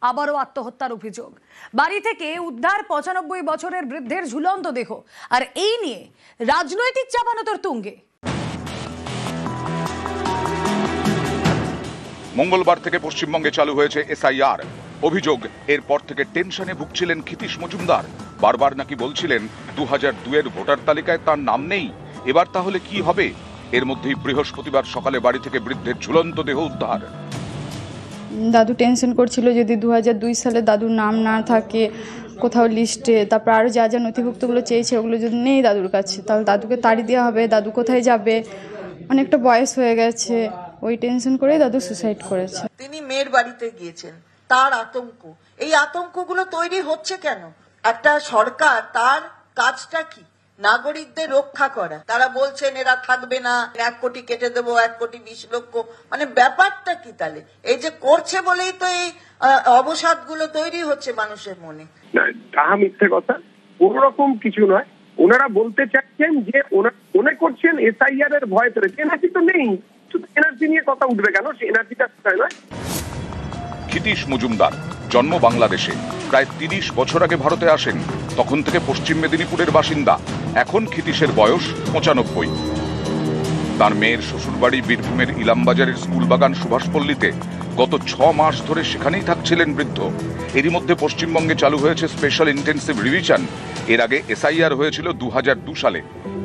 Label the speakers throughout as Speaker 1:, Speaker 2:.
Speaker 1: আবারও আত্মহত্যার অভিযোগ। বাড়ি থেকে উদ্ধার ৯৫ বছরের বৃদ্ধের ঝুলন্ত দেহ, আর এই নিয়ে রাজনৈতিক চাপানোতর তুঙ্গে।
Speaker 2: মঙ্গলবার থেকে পশ্চিমবঙ্গে চালু হয়েছে এসআইআর। অভিযোগ, এরপর থেকে টেনশনে ভুগছিলেন ক্ষিতীশ মজুমদার। বারবার নাকি বলছিলেন ২০০২-এর ভোটার তালিকায় তার নাম নেই। এবার তাহলে কি হবে? এর মধ্যেই বৃহস্পতিবার সকালে বাড়ি থেকে বৃদ্ধের ঝুলন্ত দেহ উদ্ধার।
Speaker 3: দাদু টেনশন করছিল যদি ২০০২ সালে দাদুর নাম না থাকে কোথাও লিস্টে, তারপর আরও যা যা নথিভুক্তগুলো চেয়েছে ওগুলো যদি নেই দাদুর কাছে, তাহলে দাদুকে তাড়ি দেওয়া হবে, দাদু কোথায় যাবে, অনেকটা বয়স হয়ে গেছে, ওই টেনশন করেই দাদু সুসাইড করেছে।
Speaker 4: তিনি মেয়ের বাড়িতে গিয়েছেন, তার আতঙ্ক, এই আতঙ্কগুলো তৈরি হচ্ছে কেন? একটা সরকার, তার কাজটা কি? নাগরিকদের রক্ষা করা। তারা বলছেন এরা থাকবে না, ১ কোটি কেটে দেবো, ১,২০,০০,০০০, মানে ব্যাপারটা কি? তাহলে এই যে করছে বলেই তো এই অবসাদ গুলো তৈরি হচ্ছে মানুষের মনে।
Speaker 5: তাহা মিথ্যে কথা, কোন রকম কিছু নয়। ওনারা বলতে চাচ্ছেন যে মনে করছেন এসআইআর এর ভয় পেয়ে। এনআরসি তো নেই, শুধু এনআরসি নিয়ে কথা উঠবে কেন? সে এনআরসিটা কোথায় নয়।
Speaker 2: ক্ষিতীশ মজুমদার জন্ম বাংলাদেশে, প্রায় ৩০ বছর আগে ভারতে আসেন। তখন থেকে পশ্চিম মেদিনীপুরের বাসিন্দা। এখন ক্ষিতীশের বয়স ৯৫। তার মেয়ের শ্বশুরবাড়ি বীরভূমের ইলামবাজারের স্কুলবাগান সুভাষপল্লীতে। গত ৬ মাস ধরে সেখানেই থাকছিলেন বৃদ্ধ। এরই মধ্যে পশ্চিমবঙ্গে চালু হয়েছে স্পেশাল ইন্টেন্সিভ রিভিশন। এর আগে এসআইআর হয়েছিল ২০০২ সালে।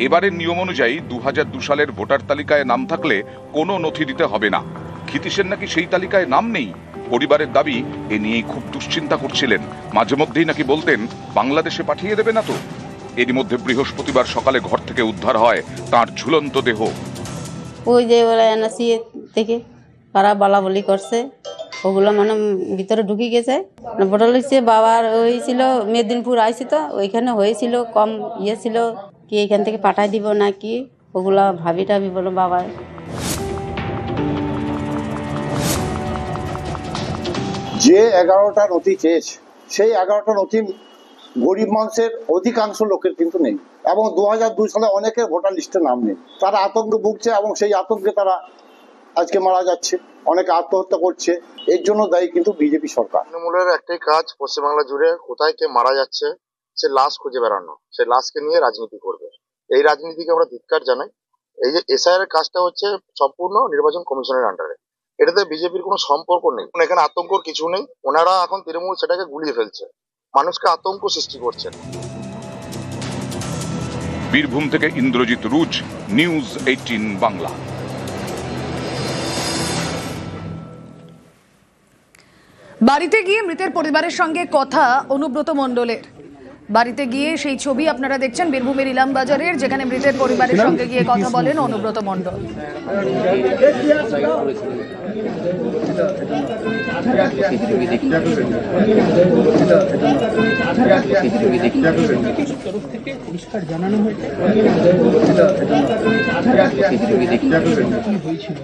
Speaker 2: এবারের নিয়ম অনুযায়ী ২০০২ সালের ভোটার তালিকায় নাম থাকলে কোনো নথি দিতে হবে না। ক্ষিতীশের নাকি সেই তালিকায় নাম নেই। পরিবারের দাবি, এ নিয়েই খুব দুশ্চিন্তা করছিলেন। মাঝে মধ্যেই নাকি বলতেন বাংলাদেশে পাঠিয়ে দেবে না তো। এরই মধ্যে বৃহস্পতিবার সকালে ঘর থেকে উদ্ধার হয় তার ঝুলন্ত দেহ।
Speaker 6: ওই যে ওরা এনআরসি থেকে কারা বলাবলি করছে, ওগুলো মানে ভিতরে ঢুকে গেছে। ভোটার লিস্টে বাবার হয়েছিল মেদিনীপুর আইসি, তো ওইখানে হয়েছিল কম ইয়ে ছিল কি এখান থেকে পাঠাই দিব নাকি, ওগুলা ভাবি টাবি বলো বাবার।
Speaker 7: যে 11টা নথি চেয়েছে, সেই 11টা নথি গরিব মানুষের অধিকাংশ লোকের কিন্তু নেই, এবং ২০০২ সালে অনেকের ভোটার লিস্টে নাম নেই। তারা আতঙ্কে ভুগছে এবং সেই আতঙ্কে তারা আজকে মারা যাচ্ছে, অনেকে আত্মহত্যা করছে। এর জন্য দায়ী কিন্তু বিজেপি সরকার।
Speaker 8: তৃণমূলের একটাই কাজ, পশ্চিমবাংলা জুড়ে কোথায় কে মারা যাচ্ছে সে লাশ খুঁজে বেড়ানো, সে লাশকে নিয়ে রাজনীতি করবে। এই রাজনীতিকে আমরা ধিক্কার জানাই। এই যে এসআইআর এর কাজটা হচ্ছে সম্পূর্ণ নির্বাচন কমিশনের আন্ডারে, এটাতে বিজেপির কোনো সম্পর্ক নেই। এখানে আতঙ্কর কিছু নেই। ওনারা এখন তৃণমূল সেটাকে গুলিয়ে ফেলছে, মানুষকে আতঙ্ক সৃষ্টি করছে।
Speaker 2: বীরভূম থেকে ইন্দ্রজিৎ রুজ, নিউজ 18 বাংলা।
Speaker 1: বাড়িতে গিয়ে মৃতের পরিবারের সঙ্গে কথা অনুব্রত মণ্ডলের। বাড়িতে গিয়ে সেই ছবি আপনারা দেখছেন বীরভূমের ইলামবাজারের, যেখানে মৃতের পরিবারের সঙ্গে গিয়ে কথা বলেন অনুব্রত মণ্ডল।
Speaker 9: হয়েছিল